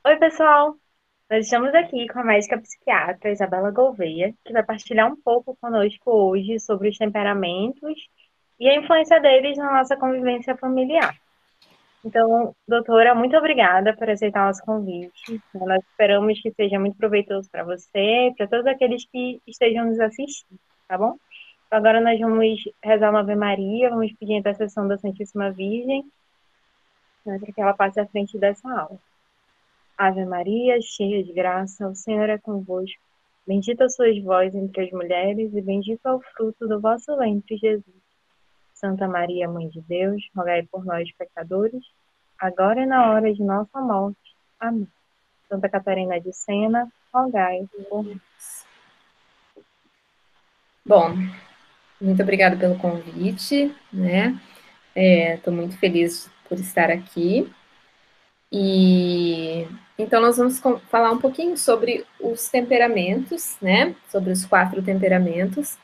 Oi, pessoal! Nós estamos aqui com a médica psiquiatra Isabela Gouveia, que vai partilhar um pouco conosco hoje sobre os temperamentos e a influência deles na nossa convivência familiar. Então, doutora, muito obrigada por aceitar o nosso convite. Nós esperamos que seja muito proveitoso para você e para todos aqueles que estejam nos assistindo, tá bom? Então, agora nós vamos rezar uma Ave Maria, vamos pedir a intercessão da Santíssima Virgem, né, para que ela passe à frente dessa aula. Ave Maria, cheia de graça, o Senhor é convosco. Bendita sois vós entre as mulheres, e bendito é o fruto do vosso ventre, Jesus. Santa Maria, Mãe de Deus, rogai por nós, pecadores, agora e na hora de nossa morte. Amém. Santa Catarina de Sena, rogai por nós. Bom, muito obrigada pelo convite, né? Estou muito feliz por estar aqui. E então nós vamos falar um pouquinho sobre os temperamentos, né? Sobre os 4 temperamentos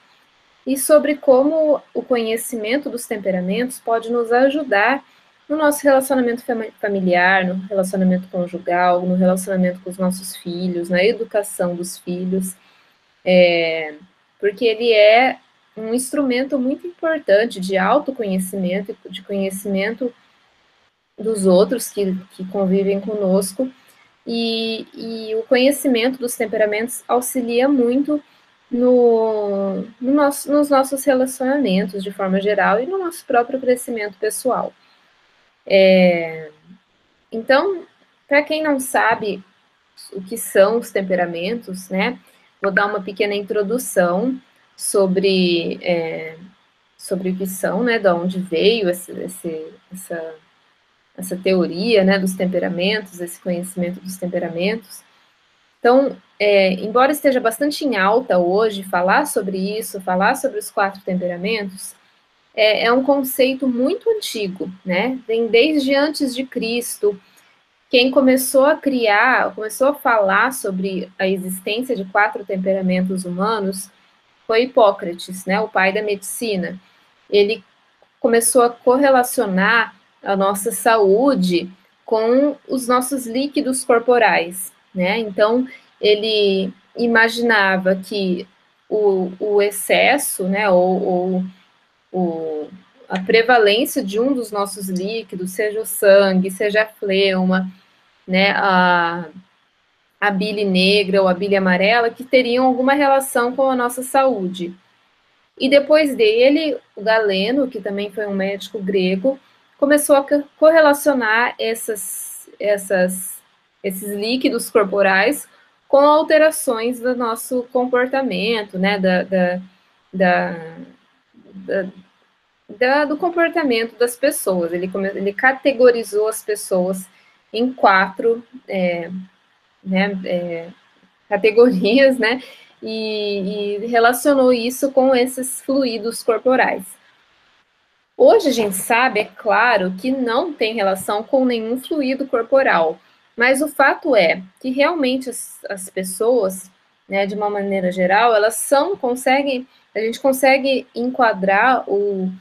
e sobre como o conhecimento dos temperamentos pode nos ajudar no nosso relacionamento familiar, no relacionamento conjugal, no relacionamento com os nossos filhos, na educação dos filhos, porque ele é um instrumento muito importante de autoconhecimento, de conhecimento dos outros que convivem conosco, e o conhecimento dos temperamentos auxilia muito nos nossos relacionamentos de forma geral e no nosso próprio crescimento pessoal. Então, para quem não sabe o que são os temperamentos, né, vou dar uma pequena introdução sobre, sobre o que são, né, de onde veio essa teoria, né, dos temperamentos, esse conhecimento dos temperamentos. Então, embora esteja bastante em alta hoje falar sobre isso, falar sobre os 4 temperamentos, é um conceito muito antigo, né? Vem desde antes de Cristo. Quem começou a criar, começou a falar sobre a existência de 4 temperamentos humanos foi Hipócrates, né? O pai da medicina. Ele começou a correlacionar a nossa saúde com os nossos líquidos corporais, né? Então, ele imaginava que o excesso, né, ou a prevalência de um dos nossos líquidos, seja o sangue, seja a fleuma, né, a bile negra ou a bile amarela, que teriam alguma relação com a nossa saúde. E depois dele, o Galeno, que também foi um médico grego, começou a correlacionar esses líquidos corporais com alterações do nosso comportamento, né, da, do comportamento das pessoas. Ele categorizou as pessoas em 4 né, categorias, né, e relacionou isso com esses fluidos corporais. Hoje a gente sabe, é claro, que não tem relação com nenhum fluido corporal, mas o fato é que realmente as pessoas, né, de uma maneira geral, elas a gente consegue enquadrar o,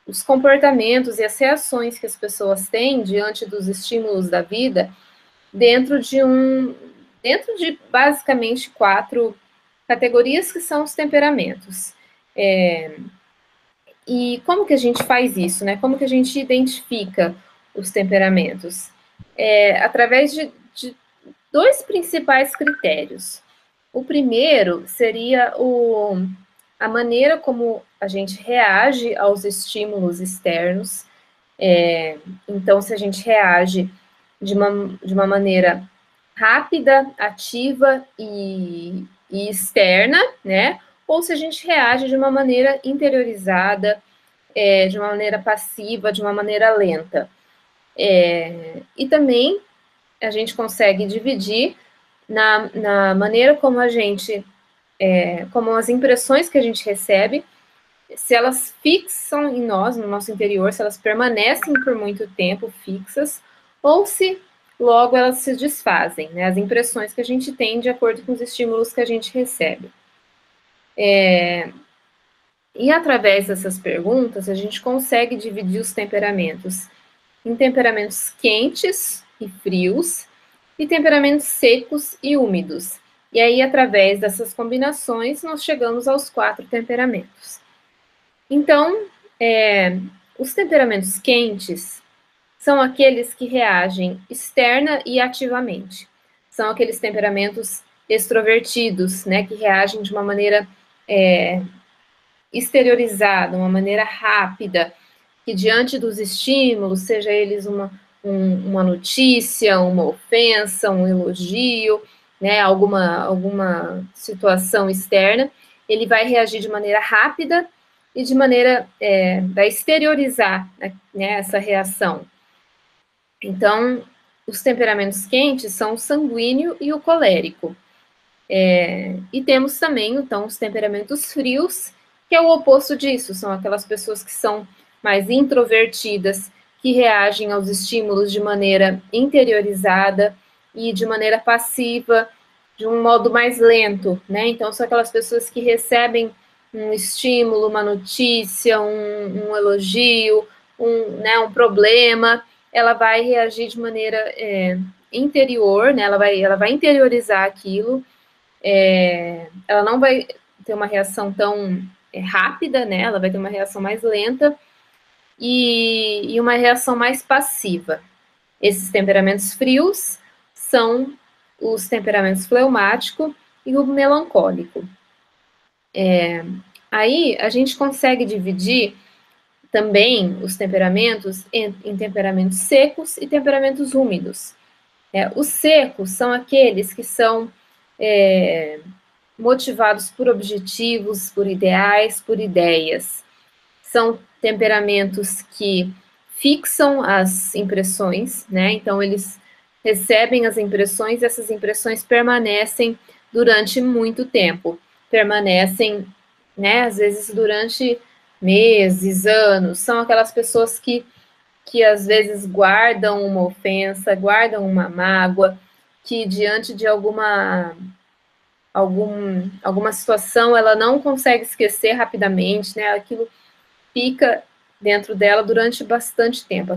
os comportamentos e as reações que as pessoas têm diante dos estímulos da vida dentro dentro de basicamente 4 categorias que são os temperamentos. E como que a gente faz isso, né? Como que a gente identifica os temperamentos? Através de 2 principais critérios. O primeiro seria a maneira como a gente reage aos estímulos externos. Então, se a gente reage de uma maneira rápida, ativa e externa, né? Ou se a gente reage de uma maneira interiorizada, de uma maneira passiva, de uma maneira lenta. E também a gente consegue dividir na maneira como a gente, como as impressões que a gente recebe, se elas fixam em nós, no nosso interior, se elas permanecem por muito tempo fixas, ou se logo elas se desfazem, né? As impressões que a gente tem de acordo com os estímulos que a gente recebe. E através dessas perguntas, a gente consegue dividir os temperamentos em temperamentos quentes e frios, e temperamentos secos e úmidos. E aí, através dessas combinações, nós chegamos aos 4 temperamentos. Então, os temperamentos quentes são aqueles que reagem externa e ativamente. São aqueles temperamentos extrovertidos, né, que reagem de uma maneira exteriorizada, uma maneira rápida, que diante dos estímulos, seja eles uma notícia, uma ofensa, um elogio, né, alguma situação externa, ele vai reagir de maneira rápida e de maneira vai exteriorizar, né, essa reação. Então, os temperamentos quentes são o sanguíneo e o colérico. E temos também, então, os temperamentos frios, que é o oposto disso, são aquelas pessoas que são mais introvertidas, que reagem aos estímulos de maneira interiorizada e de maneira passiva, de um modo mais lento, né? Então, são aquelas pessoas que recebem um estímulo, uma notícia, um elogio, um problema, ela vai reagir de maneira interior, né? Ela vai interiorizar aquilo, ela não vai ter uma reação tão rápida, né? Ela vai ter uma reação mais lenta e uma reação mais passiva. Esses temperamentos frios são os temperamentos fleumático e o melancólico. Aí a gente consegue dividir também os temperamentos em temperamentos secos e temperamentos úmidos. Os secos são aqueles que são motivados por objetivos, por ideais, por ideias. São temperamentos que fixam as impressões, né? Então, eles recebem as impressões e essas impressões permanecem durante muito tempo. Permanecem, né? Às vezes durante meses, anos. São aquelas pessoas que às vezes guardam uma ofensa, guardam uma mágoa, que diante de alguma situação ela não consegue esquecer rapidamente, né? Aquilo fica dentro dela durante bastante tempo.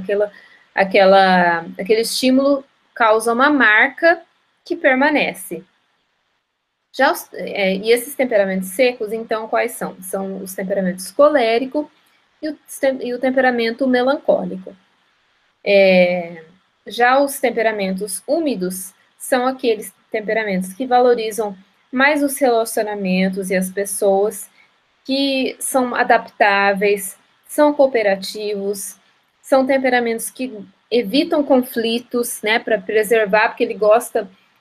Aquele estímulo causa uma marca que permanece. E esses temperamentos secos, então, quais são? São os temperamentos colérico e o temperamento melancólico. Já os temperamentos úmidos são aqueles temperamentos que valorizam mais os relacionamentos e as pessoas, que são adaptáveis, são cooperativos, são temperamentos que evitam conflitos, né, para preservar, porque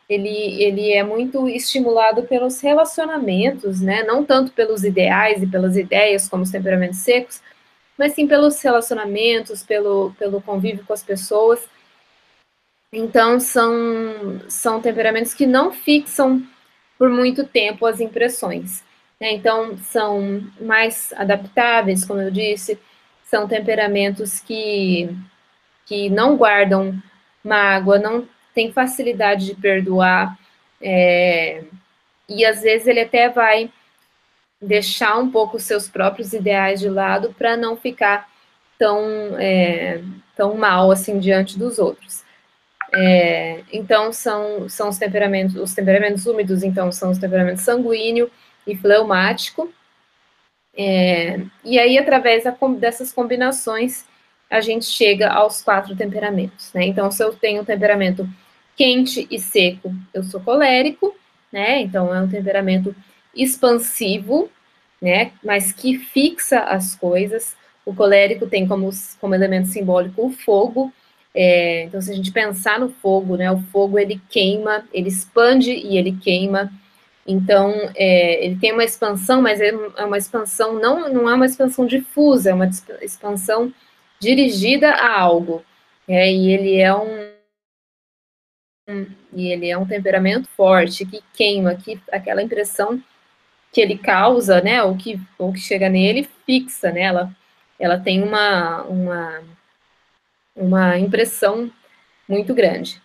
ele é muito estimulado pelos relacionamentos, né, não tanto pelos ideais e pelas ideias, como os temperamentos secos, mas sim pelos relacionamentos, pelo convívio com as pessoas. Então, são temperamentos que não fixam por muito tempo as impressões. Então, são mais adaptáveis, como eu disse, são temperamentos que não guardam mágoa, não têm facilidade de perdoar, e às vezes ele até vai deixar um pouco os seus próprios ideais de lado para não ficar tão mal assim diante dos outros. Então, são os temperamentos úmidos, então, são os temperamentos sanguíneo e fleumático. E aí, através dessas combinações, a gente chega aos 4 temperamentos, né? Então, se eu tenho um temperamento quente e seco, eu sou colérico, né? Então, é um temperamento expansivo, né? Mas que fixa as coisas. O colérico tem como elemento simbólico o fogo. Então, se a gente pensar no fogo, né? O fogo, ele queima, ele expande e ele queima. Então, ele tem uma expansão, mas é uma expansão, não é uma expansão difusa, é uma expansão dirigida a algo. E ele é um temperamento forte, que queima, que aquela impressão que ele causa, né, ou que chega nele, fixa, né, ela tem uma impressão muito grande.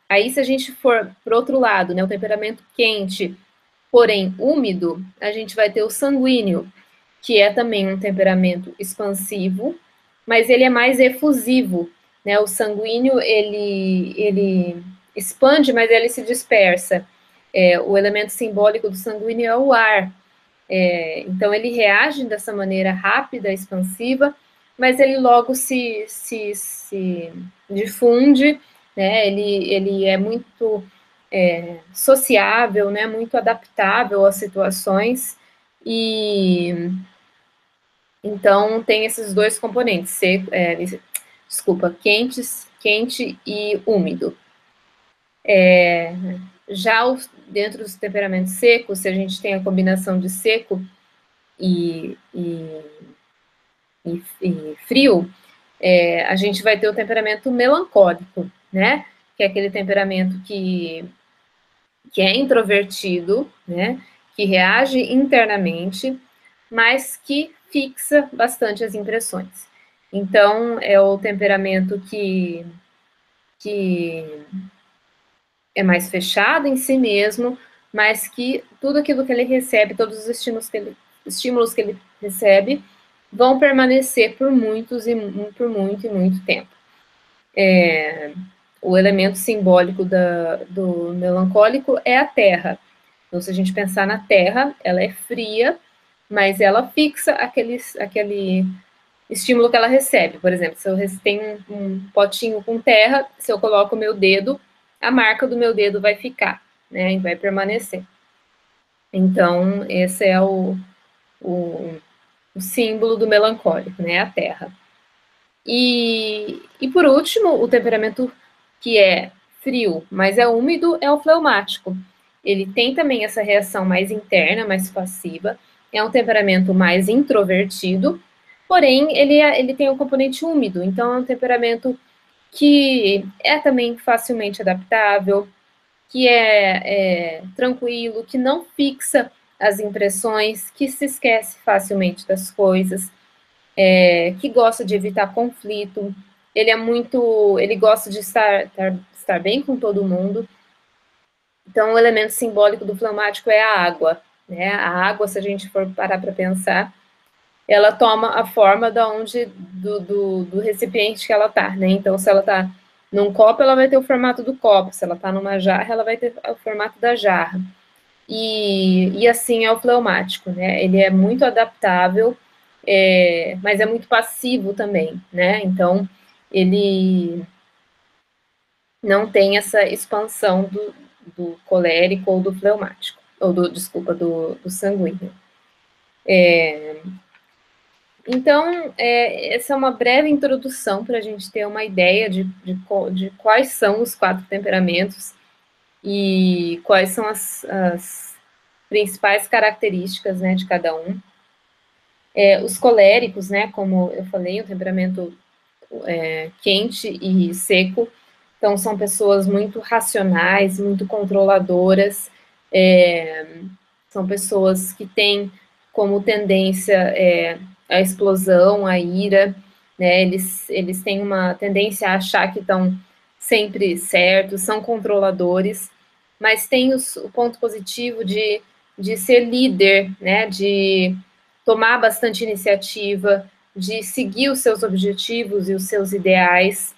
Aí, se a gente for para o outro lado, né, o temperamento quente, porém úmido, a gente vai ter o sanguíneo, que é também um temperamento expansivo, mas ele é mais efusivo. né? O sanguíneo, ele expande, mas ele se dispersa. O elemento simbólico do sanguíneo é o ar. Então, ele reage dessa maneira rápida, expansiva, mas ele logo se difunde, né? Ele é muito sociável, né? Muito adaptável às situações, e então tem esses dois componentes, quente e úmido. Já dentro dos temperamentos secos, se a gente tem a combinação de seco e frio, a gente vai ter o temperamento melancólico, né? Que é aquele temperamento que é introvertido, né? Que reage internamente, mas que fixa bastante as impressões. Então, é o temperamento que é mais fechado em si mesmo, mas que tudo aquilo que ele recebe, todos os estímulos que ele recebe, vão permanecer por muito e muito tempo. O elemento simbólico do melancólico é a terra. Então, se a gente pensar na terra, ela é fria, mas ela fixa aquele estímulo que ela recebe. Por exemplo, se eu tenho um potinho com terra, se eu coloco o meu dedo, a marca do meu dedo vai ficar, né, e vai permanecer. Então, esse é o símbolo do melancólico, né, a terra. E por último, o temperamento que é frio, mas é úmido, é o fleumático. Ele tem também essa reação mais interna, mais passiva, é um temperamento mais introvertido, porém, ele tem um componente úmido, então é um temperamento que é também facilmente adaptável, que é tranquilo, que não fixa as impressões, que se esquece facilmente das coisas, que gosta de evitar conflito, ele gosta de estar bem com todo mundo. Então, o elemento simbólico do fleumático é a água, né? A água, se a gente for parar para pensar, ela toma a forma do recipiente que ela está, né? Então, se ela está num copo, ela vai ter o formato do copo. Se ela está numa jarra, ela vai ter o formato da jarra. E assim é o fleumático, né? Ele é muito adaptável, mas é muito passivo também, né? Então, ele não tem essa expansão do colérico ou do fleumático, ou desculpa, do sanguíneo. Então, essa é uma breve introdução para a gente ter uma ideia de quais são os 4 temperamentos e quais são as principais características, né, de cada um. Os coléricos, né, como eu falei, o temperamento quente e seco, então são pessoas muito racionais, muito controladoras, são pessoas que têm como tendência a explosão, a ira, né? Eles têm uma tendência a achar que estão sempre certos, são controladores, mas tem o ponto positivo de ser líder, né? De tomar bastante iniciativa, de seguir os seus objetivos e os seus ideais.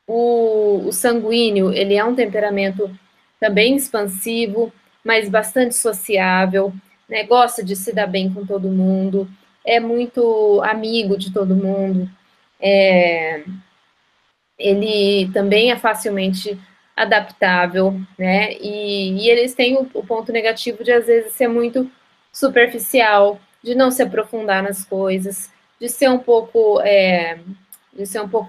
O sanguíneo, ele é um temperamento também expansivo, mas bastante sociável, né? Gosta de se dar bem com todo mundo, é muito amigo de todo mundo, ele também é facilmente adaptável, né? E eles têm o ponto negativo de, às vezes, ser muito superficial, de não se aprofundar nas coisas, de ser um pouco,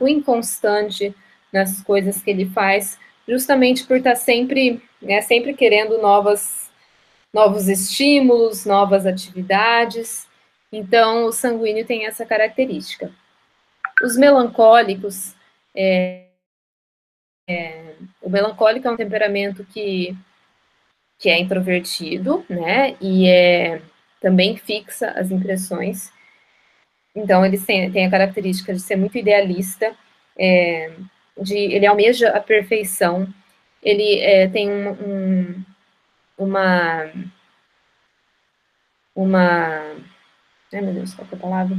inconstante nas coisas que ele faz, justamente por estar sempre, né, sempre querendo novos estímulos, novas atividades. Então, o sanguíneo tem essa característica. Os melancólicos, o melancólico é um temperamento que é introvertido, né? E também fixa as impressões. Então, eles têm a característica de ser muito idealista, ele almeja a perfeição, ele tem uma. Ai, meu Deus, qual é a palavra?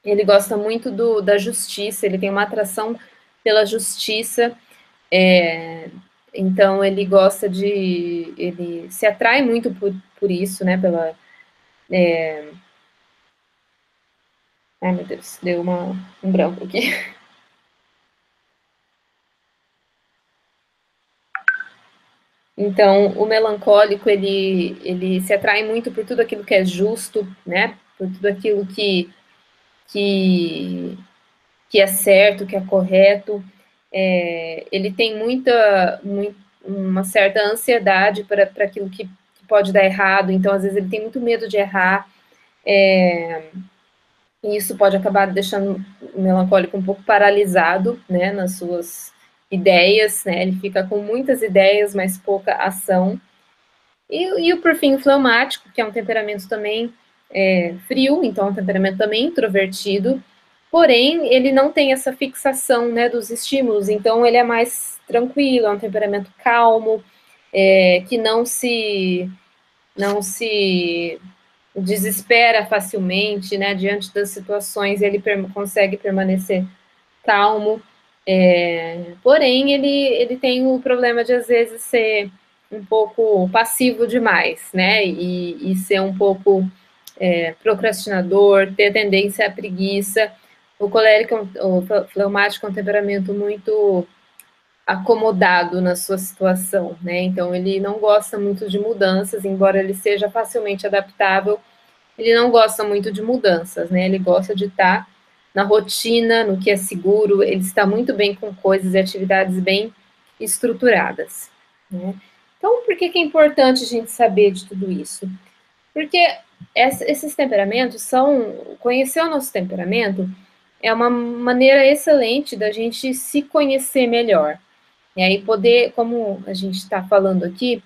Ele gosta muito da justiça, ele tem uma atração pela justiça, então ele gosta de, ele se atrai muito por isso, né, pela, ai meu Deus, deu um branco aqui. Então, o melancólico, ele se atrai muito por tudo aquilo que é justo, né, por tudo aquilo que, que é certo, que é correto. Ele tem uma certa ansiedade para aquilo que pode dar errado, então às vezes ele tem muito medo de errar, e isso pode acabar deixando o melancólico um pouco paralisado, né, nas suas ideias, né, ele fica com muitas ideias, mas pouca ação. E por fim, o fleumático, que é um temperamento também frio, então é um temperamento também introvertido, porém ele não tem essa fixação, né, dos estímulos, então ele é mais tranquilo, é um temperamento calmo, que não se desespera facilmente, né, diante das situações, ele consegue permanecer calmo, porém ele tem o problema de às vezes ser um pouco passivo demais, né, e ser um pouco procrastinador, ter tendência à preguiça. O colérico, o fleumático é um temperamento muito acomodado na sua situação, né? Então ele não gosta muito de mudanças, embora ele seja facilmente adaptável, ele não gosta muito de mudanças, né? Ele gosta de estar na rotina, no que é seguro, ele está muito bem com coisas e atividades bem estruturadas, né? Então, por que é importante a gente saber de tudo isso? Porque esses temperamentos são. Conhecer o nosso temperamento é uma maneira excelente da gente se conhecer melhor. E aí poder, como a gente está falando aqui,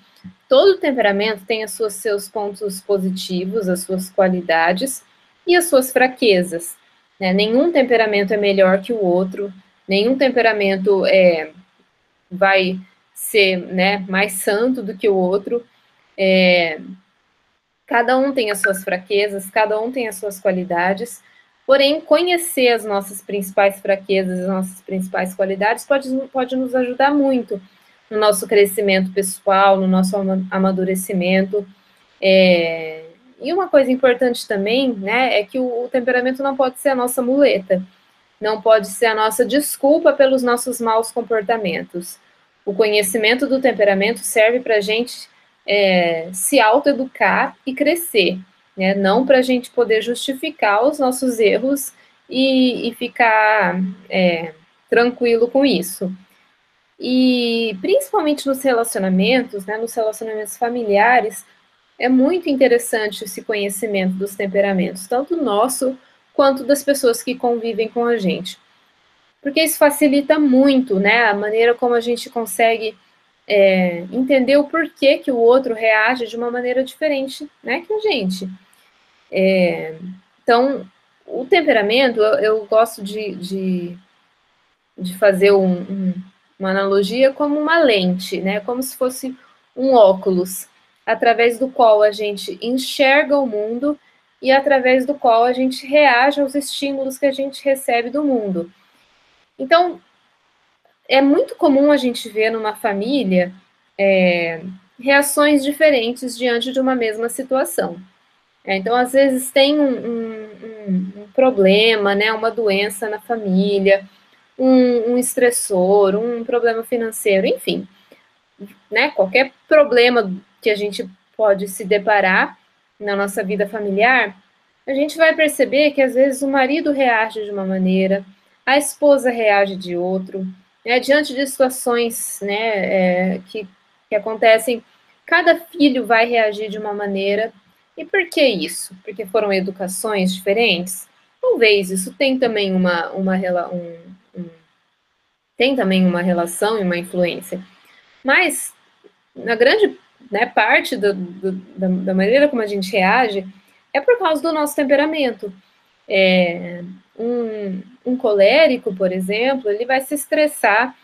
todo temperamento tem seus pontos positivos, as suas qualidades e as suas fraquezas. Né? Nenhum temperamento é melhor que o outro, nenhum temperamento vai ser, né, mais santo do que o outro. Cada um tem as suas fraquezas, cada um tem as suas qualidades, porém, conhecer as nossas principais fraquezas, as nossas principais qualidades, pode nos ajudar muito no nosso crescimento pessoal, no nosso amadurecimento. E uma coisa importante também, né, é que o temperamento não pode ser a nossa muleta, não pode ser a nossa desculpa pelos nossos maus comportamentos. O conhecimento do temperamento serve para a gente se autoeducar e crescer, né? Não para a gente poder justificar os nossos erros e ficar tranquilo com isso. E principalmente nos relacionamentos, né, nos relacionamentos familiares, é muito interessante esse conhecimento dos temperamentos, tanto nosso quanto das pessoas que convivem com a gente. Porque isso facilita muito, né, a maneira como a gente consegue entender o porquê que o outro reage de uma maneira diferente, né, que a gente. Então, o temperamento, eu gosto de fazer uma analogia como uma lente, né, como se fosse um óculos, através do qual a gente enxerga o mundo e através do qual a gente reage aos estímulos que a gente recebe do mundo. Então, é muito comum a gente ver numa família reações diferentes diante de uma mesma situação. Então, às vezes, tem um problema, né, uma doença na família, um estressor, um problema financeiro, enfim, né, qualquer problema que a gente pode se deparar na nossa vida familiar, a gente vai perceber que às vezes o marido reage de uma maneira, a esposa reage de outro, né, diante de situações, né, que acontecem, cada filho vai reagir de uma maneira. E por que isso? Porque foram educações diferentes? Talvez isso tem também tem também uma relação e uma influência. Mas, na grande, né, parte da maneira como a gente reage é por causa do nosso temperamento. Um colérico, por exemplo, ele vai se estressar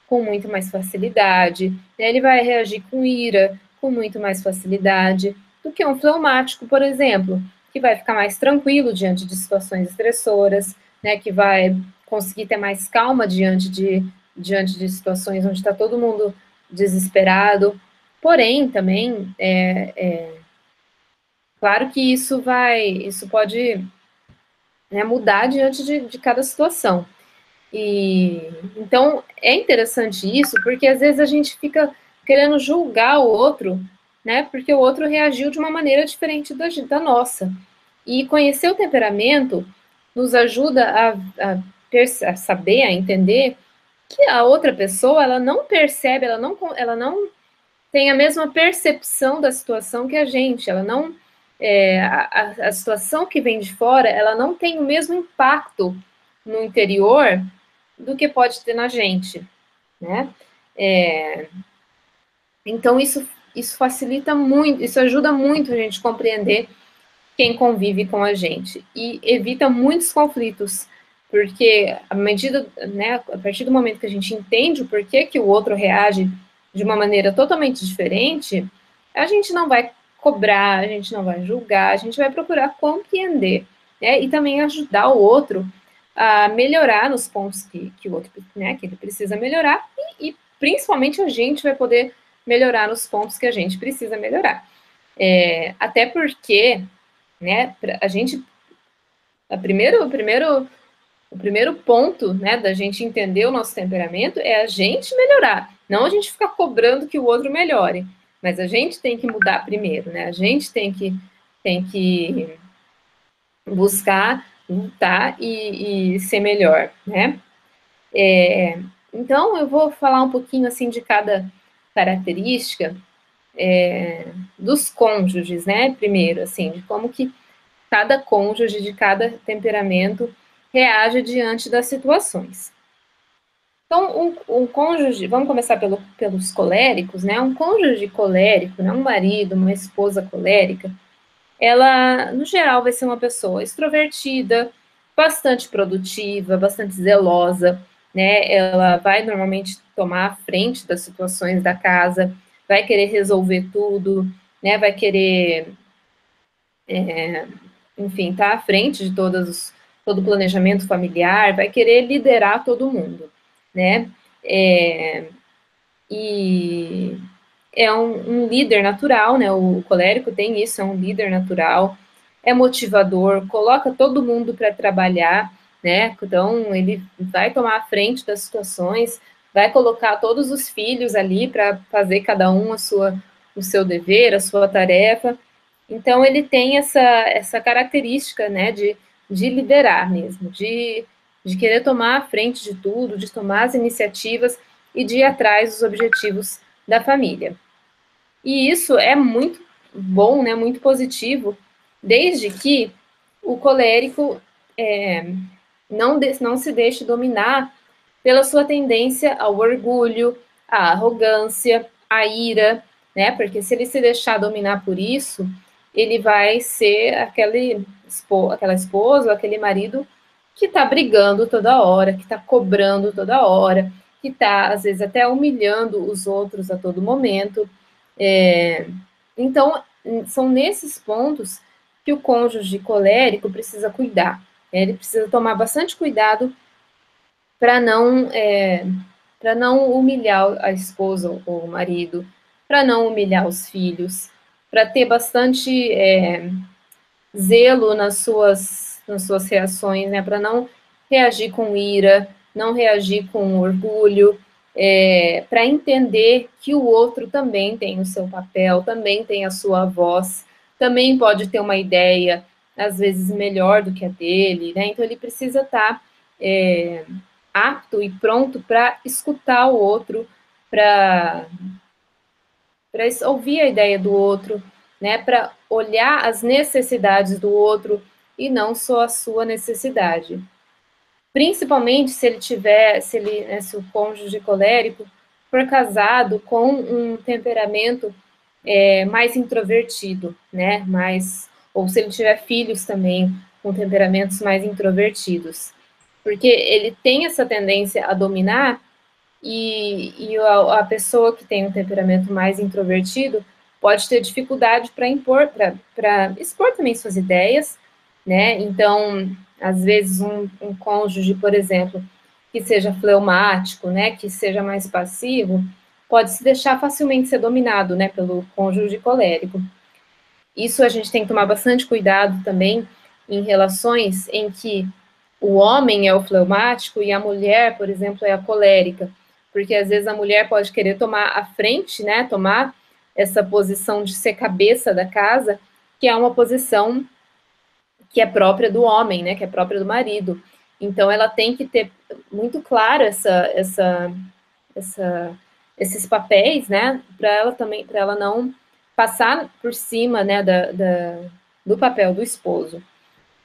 com muito mais facilidade, né? Ele vai reagir com ira com muito mais facilidade do que um fleumático, por exemplo, que vai ficar mais tranquilo diante de situações estressoras, né, que vai conseguir ter mais calma diante de situações onde está todo mundo desesperado. Porém, também, claro que isso pode, né, mudar diante de cada situação. E então é interessante isso, porque às vezes a gente fica querendo julgar o outro, né? Porque o outro reagiu de uma maneira diferente da nossa. E conhecer o temperamento nos ajuda a saber, a entender que a outra pessoa ela não percebe, ela não tem a mesma percepção da situação que a gente, ela não a situação que vem de fora, ela não tem o mesmo impacto no interior do que pode ter na gente, né? Então, isso facilita muito, isso ajuda muito a gente compreender quem convive com a gente e evita muitos conflitos, porque né, a partir do momento que a gente entende o porquê que o outro reage de uma maneira totalmente diferente, a gente não vai cobrar, a gente não vai julgar, a gente vai procurar compreender, né, e também ajudar o outro a melhorar nos pontos que o outro, né, que ele precisa melhorar e principalmente a gente vai poder melhorar nos pontos que a gente precisa melhorar. Até porque, né, a gente, o primeiro ponto, né, da gente entender o nosso temperamento é a gente melhorar, não a gente ficar cobrando que o outro melhore, mas a gente tem que mudar primeiro, né, a gente tem que buscar lutar e ser melhor, né. Então, eu vou falar um pouquinho, assim, de cada característica dos cônjuges, né, primeiro, assim, de como que cada cônjuge de cada temperamento reage diante das situações. Então, um cônjuge, vamos começar pelos coléricos, né? Um cônjuge colérico, né? Um marido, uma esposa colérica, ela, no geral, vai ser uma pessoa extrovertida, bastante produtiva, bastante zelosa, né? Ela vai normalmente tomar a frente das situações da casa, vai querer resolver tudo, né? Vai querer enfim, está à frente de todo o planejamento familiar, vai querer liderar todo mundo, né? E é um líder natural, né? O colérico tem isso, é um líder natural, é motivador, coloca todo mundo para trabalhar, né? Então, ele vai tomar a frente das situações, vai colocar todos os filhos ali para fazer cada um o seu dever, a sua tarefa. Então, ele tem essa característica, né, de liderar mesmo, de querer tomar a frente de tudo, de tomar as iniciativas e de ir atrás dos objetivos da família. E isso é muito bom, né, muito positivo, desde que o colérico não se deixe dominar pela sua tendência ao orgulho, à arrogância, à ira, né? Porque se ele se deixar dominar por isso, ele vai ser aquela esposa, aquele marido que está brigando toda hora, que está cobrando toda hora, que está, às vezes, até humilhando os outros a todo momento. Então, são nesses pontos que o cônjuge colérico precisa cuidar. Ele precisa tomar bastante cuidado para não humilhar a esposa ou o marido, para não humilhar os filhos, para ter bastante zelo nas suas reações, né, para não reagir com ira, não reagir com orgulho, para entender que o outro também tem o seu papel, também tem a sua voz, também pode ter uma ideia, às vezes, melhor do que a dele, né? Então, ele precisa estar apto e pronto para escutar o outro, para ouvir a ideia do outro, né? Para olhar as necessidades do outro e não só a sua necessidade. Principalmente se o cônjuge colérico for casado com um temperamento mais introvertido, né? Ou se ele tiver filhos também com temperamentos mais introvertidos, porque ele tem essa tendência a dominar e a pessoa que tem um temperamento mais introvertido pode ter dificuldade para expor também suas ideias, né? Então, às vezes, um cônjuge, por exemplo, que seja fleumático, né, que seja mais passivo, pode se deixar facilmente ser dominado, né, pelo cônjuge colérico. Isso a gente tem que tomar bastante cuidado também em relações em que o homem é o fleumático e a mulher, por exemplo, é a colérica, porque às vezes a mulher pode querer tomar a frente, né, tomar essa posição de ser cabeça da casa, que é uma posição que é própria do homem, né, que é própria do marido. Então ela tem que ter muito claro esses papéis, né, para ela não passar por cima, né, do papel do esposo.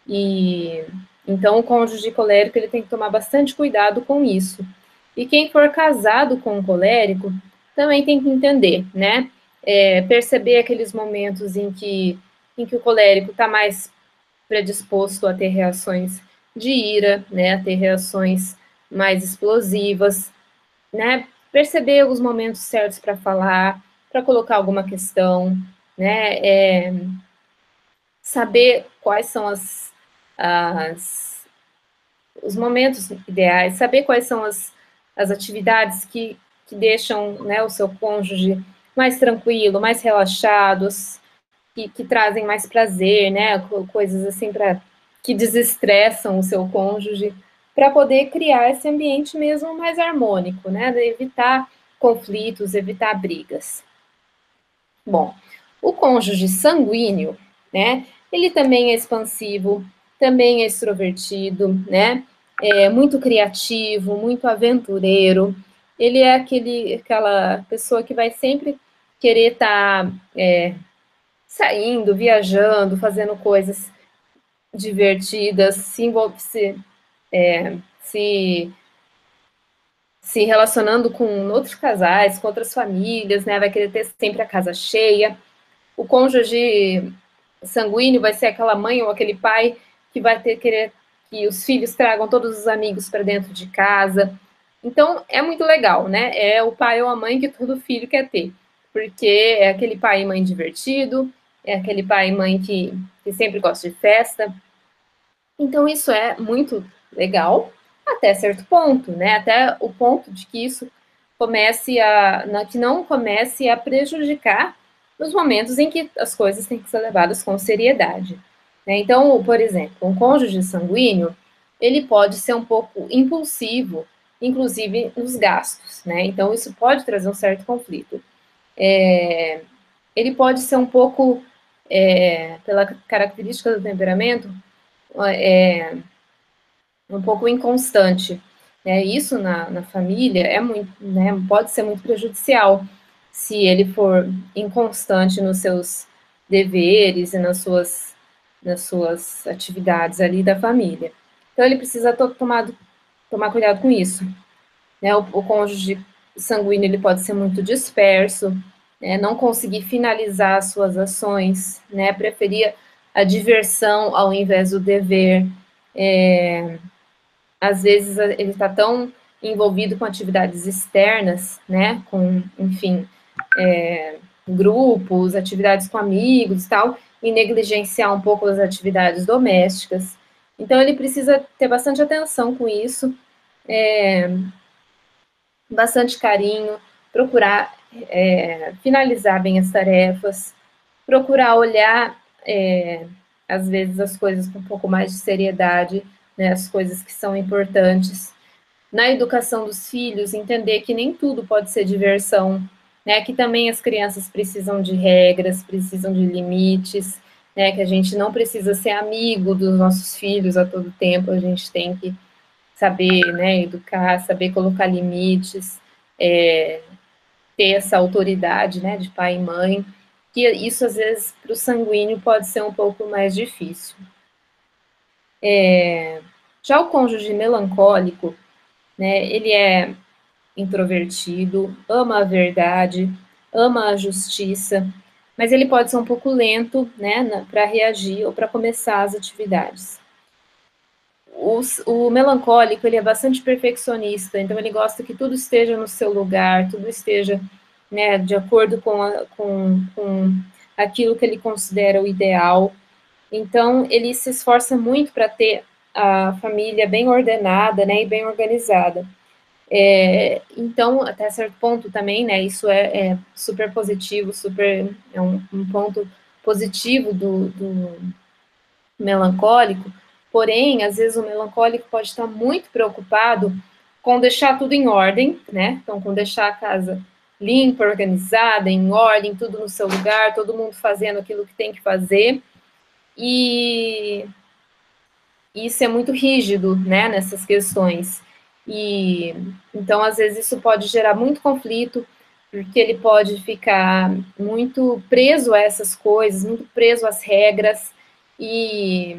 E então o cônjuge colérico ele tem que tomar bastante cuidado com isso. E quem for casado com um colérico também tem que entender, né, perceber aqueles momentos em que o colérico está mais predisposto a ter reações de ira, né, a ter reações mais explosivas, né, perceber os momentos certos para falar, para colocar alguma questão, né, saber quais são os momentos ideais, saber quais são as atividades que deixam, né, o seu cônjuge mais tranquilo, mais relaxados, que trazem mais prazer, né, coisas assim que desestressam o seu cônjuge, para poder criar esse ambiente mesmo mais harmônico, né, de evitar conflitos, evitar brigas. Bom, o cônjuge sanguíneo, né, ele também é expansivo, também é extrovertido, né, é muito criativo, muito aventureiro, ele é aquela pessoa que vai sempre querer estar saindo, viajando, fazendo coisas divertidas, se, se relacionando com outros casais, com outras famílias, né? Vai querer ter sempre a casa cheia. O cônjuge sanguíneo vai ser aquela mãe ou aquele pai que vai querer que os filhos tragam todos os amigos para dentro de casa. Então, é muito legal, né? É o pai ou a mãe que todo filho quer ter, porque é aquele pai e mãe divertido, é aquele pai e mãe que sempre gosta de festa. Então, isso é muito legal até certo ponto, né? Até o ponto de que isso que não comece a prejudicar nos momentos em que as coisas têm que ser levadas com seriedade. Né? Então, por exemplo, um cônjuge sanguíneo, ele pode ser um pouco impulsivo, inclusive nos gastos, né? Então, isso pode trazer um certo conflito. Ele pode ser um pouco, pela característica do temperamento, um pouco inconstante. Né? Isso na família é muito, né, pode ser muito prejudicial se ele for inconstante nos seus deveres e nas suas atividades ali da família. Então ele precisa tomar cuidado com isso. Né? O cônjuge sanguíneo ele pode ser muito disperso, né? Não conseguir finalizar as suas ações, né? Preferir a diversão ao invés do dever. Às vezes ele está tão envolvido com atividades externas, né? Com, enfim, grupos, atividades com amigos e tal, e negligenciar um pouco as atividades domésticas. Então ele precisa ter bastante atenção com isso, bastante carinho, procurar finalizar bem as tarefas, procurar olhar, às vezes, as coisas com um pouco mais de seriedade, né, as coisas que são importantes. Na educação dos filhos, entender que nem tudo pode ser diversão, né, que também as crianças precisam de regras, precisam de limites, né, que a gente não precisa ser amigo dos nossos filhos a todo tempo, a gente tem que saber, né, educar, saber colocar limites, ter essa autoridade, né, de pai e mãe, que isso, às vezes, para o sanguíneo pode ser um pouco mais difícil. Já o cônjuge melancólico, né, ele é introvertido, ama a verdade, ama a justiça, mas ele pode ser um pouco lento, né, para reagir ou para começar as atividades. O melancólico, ele é bastante perfeccionista, então ele gosta que tudo esteja no seu lugar, tudo esteja né, de acordo com aquilo que ele considera o ideal. Então, ele se esforça muito para ter a família bem ordenada, né, e bem organizada. Então, até certo ponto também, né, isso é super positivo, é um ponto positivo do melancólico, porém, às vezes o melancólico pode estar muito preocupado com deixar tudo em ordem, né, então com deixar a casa limpa, organizada, em ordem, tudo no seu lugar, todo mundo fazendo aquilo que tem que fazer, e isso é muito rígido, né, nessas questões. E então, às vezes, isso pode gerar muito conflito, porque ele pode ficar muito preso a essas coisas, muito preso às regras, e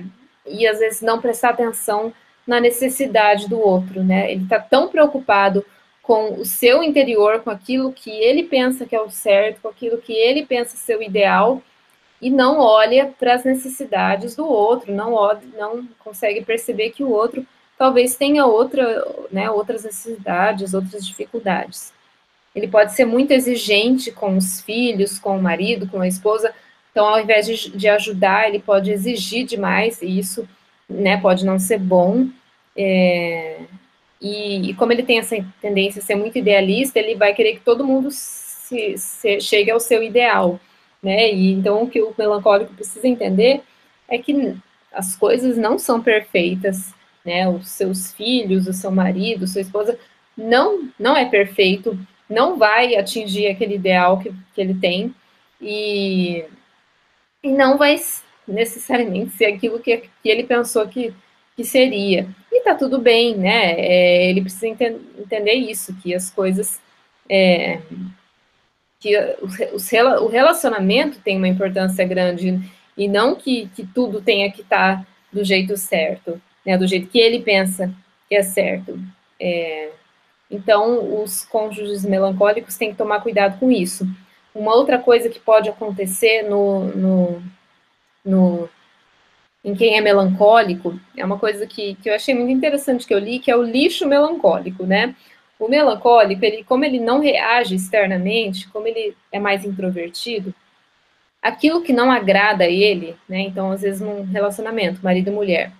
às vezes não prestar atenção na necessidade do outro, né? Ele está tão preocupado com o seu interior, com aquilo que ele pensa que é o certo, com aquilo que ele pensa ser o ideal, e não olha para as necessidades do outro, não consegue perceber que o outro talvez tenha outras necessidades, outras dificuldades. Ele pode ser muito exigente com os filhos, com o marido, com a esposa, então ao invés de ajudar, ele pode exigir demais, e isso, né, pode não ser bom. E como ele tem essa tendência a ser muito idealista, ele vai querer que todo mundo chegue ao seu ideal, né? E então o que o melancólico precisa entender é que as coisas não são perfeitas, né? Os seus filhos, o seu marido, sua esposa não é perfeito, não vai atingir aquele ideal que ele tem e não vai necessariamente ser aquilo que ele pensou que seria. E tá tudo bem, né? Ele precisa entender isso, que as coisas. Que o relacionamento tem uma importância grande e não que tudo tenha que estar do jeito certo, né? Do jeito que ele pensa que é certo. Então, os cônjuges melancólicos têm que tomar cuidado com isso. Uma outra coisa que pode acontecer em quem é melancólico, é uma coisa que eu achei muito interessante que eu li, que é o lixo melancólico, né? O melancólico, como ele não reage externamente, como ele é mais introvertido, aquilo que não agrada a ele, né? Então, às vezes, num relacionamento, marido e mulher,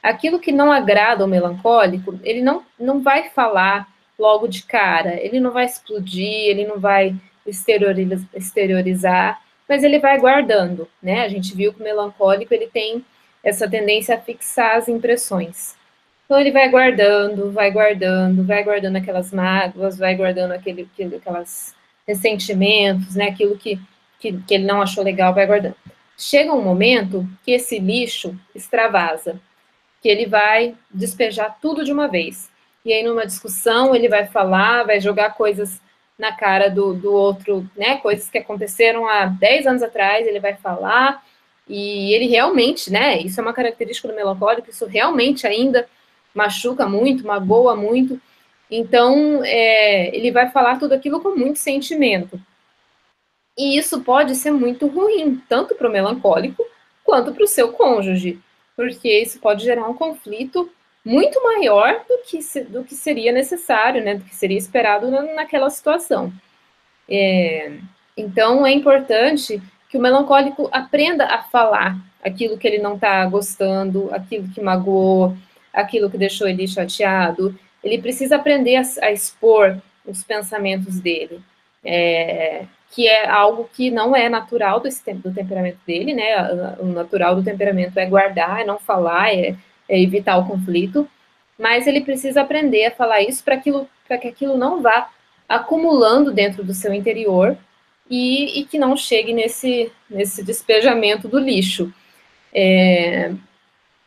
aquilo que não agrada ao melancólico, ele não vai falar logo de cara, ele não vai explodir, ele não vai exteriorizar, mas ele vai guardando, né? A gente viu que o melancólico ele tem essa tendência a fixar as impressões. Então ele vai guardando, vai guardando aquelas mágoas, vai guardando aquelas ressentimentos, né? Aquilo que ele não achou legal, vai guardando. Chega um momento que esse lixo extravasa, que ele vai despejar tudo de uma vez. E aí, numa discussão, ele vai falar, vai jogar coisas na cara do outro, né? Coisas que aconteceram há 10 anos atrás, ele vai falar, e ele realmente, né? Isso é uma característica do melancólico, isso realmente ainda machuca muito, magoa muito. Então, ele vai falar tudo aquilo com muito sentimento. E isso pode ser muito ruim, tanto para o melancólico quanto para o seu cônjuge, porque isso pode gerar um conflito muito maior do que seria necessário, né, do que seria esperado naquela situação. Então, é importante que o melancólico aprenda a falar aquilo que ele não está gostando, aquilo que magoou, aquilo que deixou ele chateado. Ele precisa aprender a expor os pensamentos dele, que é algo que não é natural do temperamento dele, né? O natural do temperamento é guardar, é não falar, é evitar o conflito, mas ele precisa aprender a falar isso para que aquilo não vá acumulando dentro do seu interior e que não chegue nesse despejamento do lixo.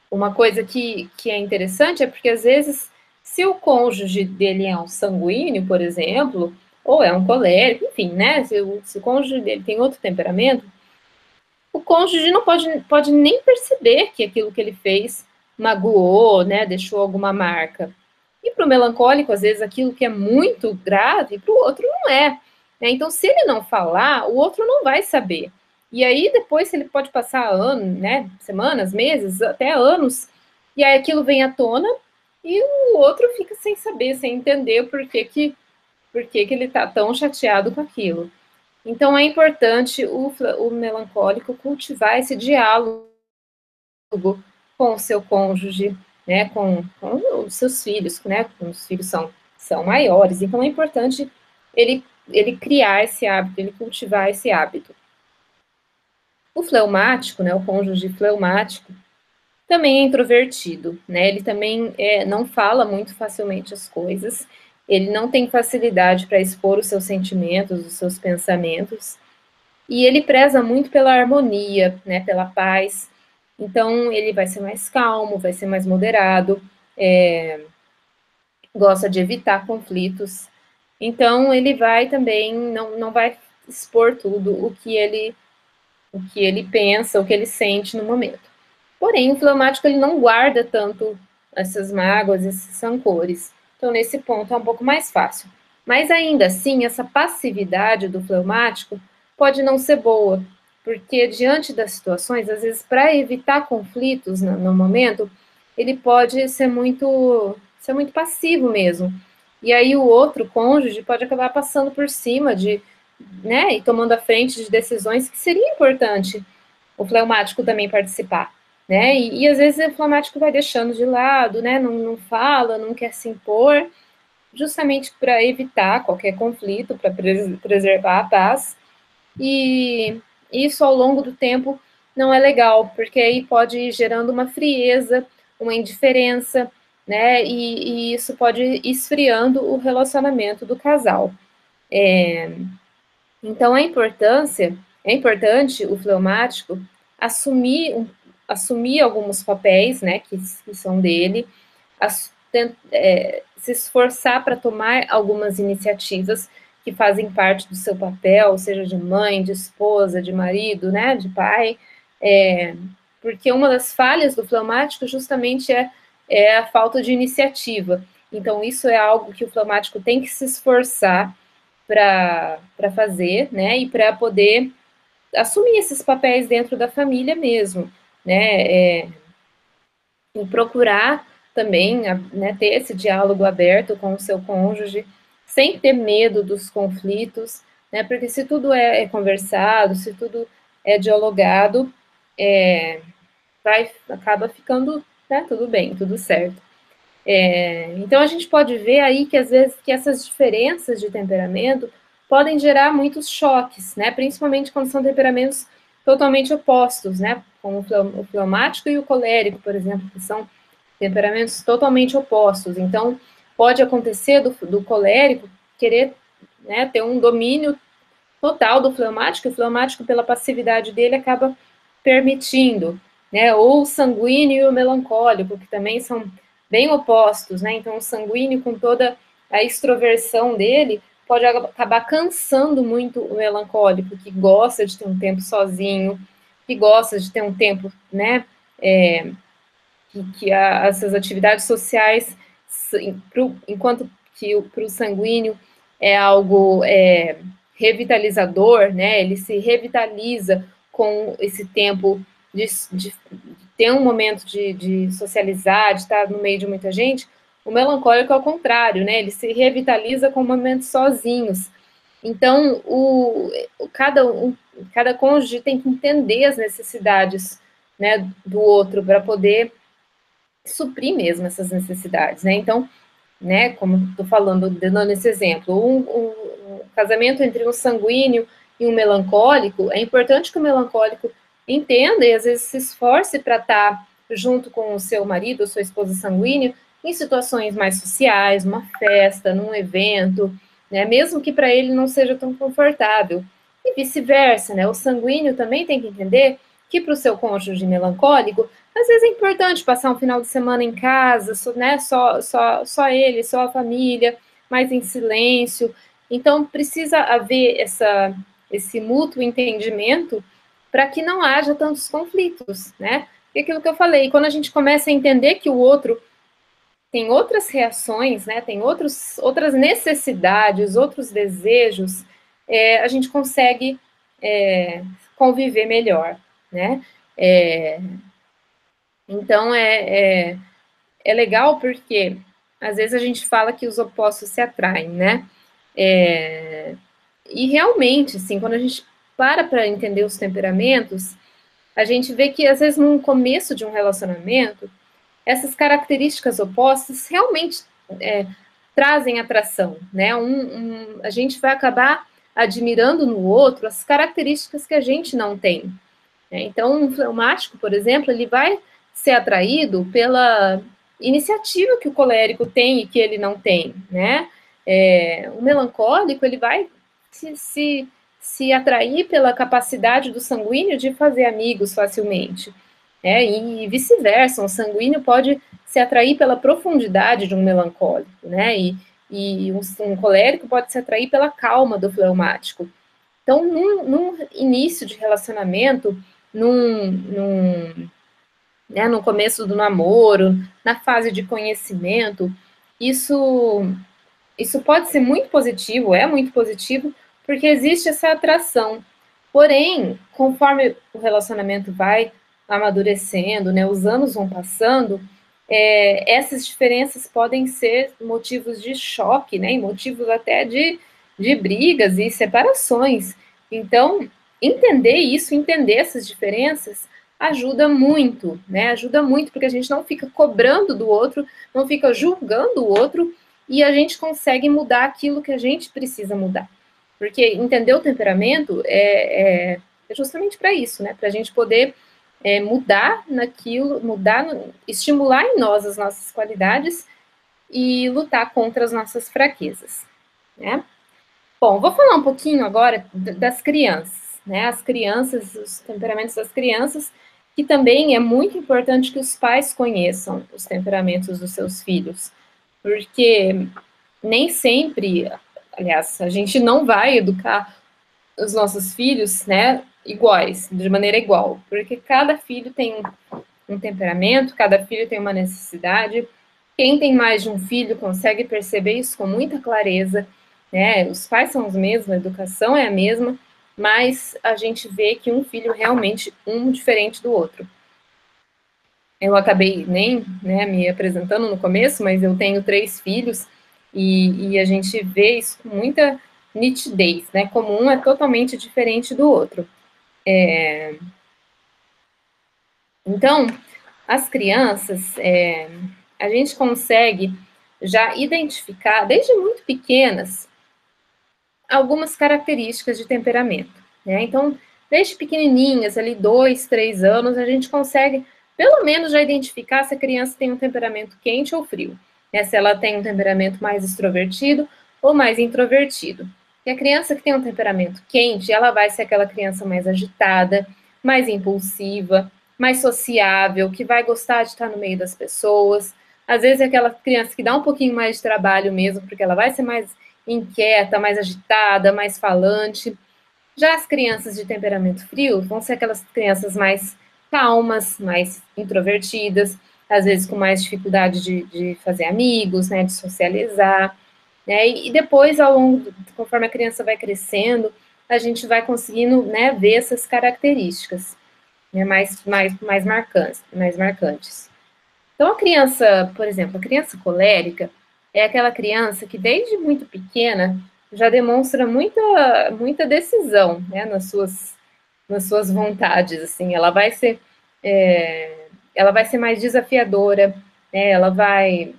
Uma coisa que é interessante é porque, às vezes, se o cônjuge dele é um sanguíneo, por exemplo, ou é um colérico, enfim, né? Se o cônjuge dele tem outro temperamento, o cônjuge não pode nem perceber que aquilo que ele fez magoou, né? Deixou alguma marca. E para o melancólico, às vezes, aquilo que é muito grave, para o outro não é. Né? Então, se ele não falar, o outro não vai saber. E aí, depois, ele pode passar anos, né? Semanas, meses, até anos, e aí aquilo vem à tona e o outro fica sem saber, sem entender por que por que ele está tão chateado com aquilo. Então, é importante o melancólico cultivar esse diálogo com o seu cônjuge, né, com os seus filhos, né, com os filhos são maiores, então é importante ele criar esse hábito, ele cultivar esse hábito. O fleumático, né, o cônjuge fleumático, também é introvertido, né, ele também não fala muito facilmente as coisas, ele não tem facilidade para expor os seus sentimentos, os seus pensamentos, e ele preza muito pela harmonia, né, pela paz. Então, ele vai ser mais calmo, vai ser mais moderado, gosta de evitar conflitos. Então, ele vai também, não vai expor tudo o que ele pensa, o que ele sente no momento. Porém, o fleumático ele não guarda tanto essas mágoas, esses rancores. Então, nesse ponto é um pouco mais fácil. Mas ainda assim, essa passividade do fleumático pode não ser boa, porque diante das situações, às vezes, para evitar conflitos no momento, ele pode ser muito passivo mesmo. E aí o outro cônjuge pode acabar passando por cima né, e tomando a frente de decisões que seria importante o fleumático também participar, né? E às vezes o fleumático vai deixando de lado, né? Não fala, não quer se impor, justamente para evitar qualquer conflito, para preservar a paz. E isso ao longo do tempo não é legal, porque aí pode ir gerando uma frieza, uma indiferença, né? E isso pode ir esfriando o relacionamento do casal. Então, é importante o fleumático assumir alguns papéis, né, que são dele, se esforçar para tomar algumas iniciativas que fazem parte do seu papel, seja de mãe, de esposa, de marido, né, de pai, porque uma das falhas do fleumático justamente é a falta de iniciativa. Então, isso é algo que o fleumático tem que se esforçar para fazer, né, e para poder assumir esses papéis dentro da família mesmo, né, e procurar também, né, ter esse diálogo aberto com o seu cônjuge, sem ter medo dos conflitos, né, porque se tudo é conversado, se tudo é dialogado, acaba ficando, né, tudo bem, tudo certo. Então a gente pode ver aí que às vezes que essas diferenças de temperamento podem gerar muitos choques, né? Principalmente quando são temperamentos totalmente opostos, né? Como o fleumático e o colérico, por exemplo, que são temperamentos totalmente opostos. Então pode acontecer do colérico querer, né, ter um domínio total do fleumático, e o fleumático, pela passividade dele, acaba permitindo, né? Ou o sanguíneo e o melancólico, que também são bem opostos, né? Então, o sanguíneo, com toda a extroversão dele, pode acabar cansando muito o melancólico, que gosta de ter um tempo sozinho, que gosta de ter um tempo, né? Que essas atividades sociais, enquanto que para o sanguíneo é algo revitalizador, né? Ele se revitaliza com esse tempo de ter um momento de socializar, de estar no meio de muita gente. O melancólico é o contrário, né? Ele se revitaliza com momentos sozinhos. Então, cada cônjuge tem que entender as necessidades, né, do outro para poder suprir mesmo essas necessidades, né? Então, né, como estou falando, dando esse exemplo, um casamento entre um sanguíneo e um melancólico, é importante que o melancólico entenda e às vezes se esforce para estar junto com o seu marido ou sua esposa sanguínea em situações mais sociais, numa festa, num evento, né, mesmo que para ele não seja tão confortável. E vice-versa, né? O sanguíneo também tem que entender que para o seu cônjuge melancólico, às vezes é importante passar um final de semana em casa, né? Só ele, só a família, mais em silêncio. Então, precisa haver esse mútuo entendimento para que não haja tantos conflitos, né? E aquilo que eu falei, quando a gente começa a entender que o outro tem outras reações, né? Tem outras necessidades, outros desejos, a gente consegue conviver melhor, né? Então, é legal porque às vezes a gente fala que os opostos se atraem, né? E realmente, assim, quando a gente para entender os temperamentos, a gente vê que, às vezes, no começo de um relacionamento, essas características opostas realmente trazem atração, né? A gente vai acabar admirando no outro as características que a gente não tem. Né? Então, um fleumático, por exemplo, ele vai ser atraído pela iniciativa que o colérico tem e que ele não tem, né? O melancólico, ele vai se atrair pela capacidade do sanguíneo de fazer amigos facilmente. E vice-versa, um sanguíneo pode se atrair pela profundidade de um melancólico, né? E um colérico pode se atrair pela calma do fleumático. Então, num início de relacionamento, no começo do namoro, na fase de conhecimento, isso pode ser muito positivo, é muito positivo, porque existe essa atração. Porém, conforme o relacionamento vai amadurecendo, né, os anos vão passando, essas diferenças podem ser motivos de choque, né, e motivos até de brigas e separações. Então, entender isso, entender essas diferenças, ajuda muito, né? Ajuda muito, porque a gente não fica cobrando do outro, não fica julgando o outro, e a gente consegue mudar aquilo que a gente precisa mudar. Porque entender o temperamento é justamente para isso, né? Para a gente poder mudar naquilo, estimular em nós as nossas qualidades e lutar contra as nossas fraquezas, né? Bom, vou falar um pouquinho agora das crianças, né? As crianças, os temperamentos das crianças, que também é muito importante que os pais conheçam os temperamentos dos seus filhos, porque nem sempre, aliás, a gente não vai educar os nossos filhos, né, iguais, de maneira igual, porque cada filho tem um temperamento, cada filho tem uma necessidade. Quem tem mais de um filho consegue perceber isso com muita clareza, né? Os pais são os mesmos, a educação é a mesma, mas a gente vê que um filho realmente um diferente do outro. Eu acabei nem, né, me apresentando no começo, mas eu tenho 3 filhos e a gente vê isso com muita nitidez, né? Como um é totalmente diferente do outro. Então, as crianças, a gente consegue já identificar, desde muito pequenas, algumas características de temperamento, né? Então, desde pequenininhas, ali 2, 3 anos, a gente consegue, pelo menos, já identificar se a criança tem um temperamento quente ou frio, né? Se ela tem um temperamento mais extrovertido ou mais introvertido. E a criança que tem um temperamento quente, ela vai ser aquela criança mais agitada, mais impulsiva, mais sociável, que vai gostar de estar no meio das pessoas. Às vezes é aquela criança que dá um pouquinho mais de trabalho mesmo, porque ela vai ser mais inquieta, mais agitada, mais falante. Já as crianças de temperamento frio vão ser aquelas crianças mais calmas, mais introvertidas, às vezes com mais dificuldade de fazer amigos, né, de socializar, né, e depois, conforme a criança vai crescendo, a gente vai conseguindo, né, ver essas características, né, mais marcantes. Então, a criança, por exemplo, a criança colérica é aquela criança que, desde muito pequena, já demonstra muita decisão, né, nas suas vontades, assim, ela vai ser mais desafiadora, né, ela vai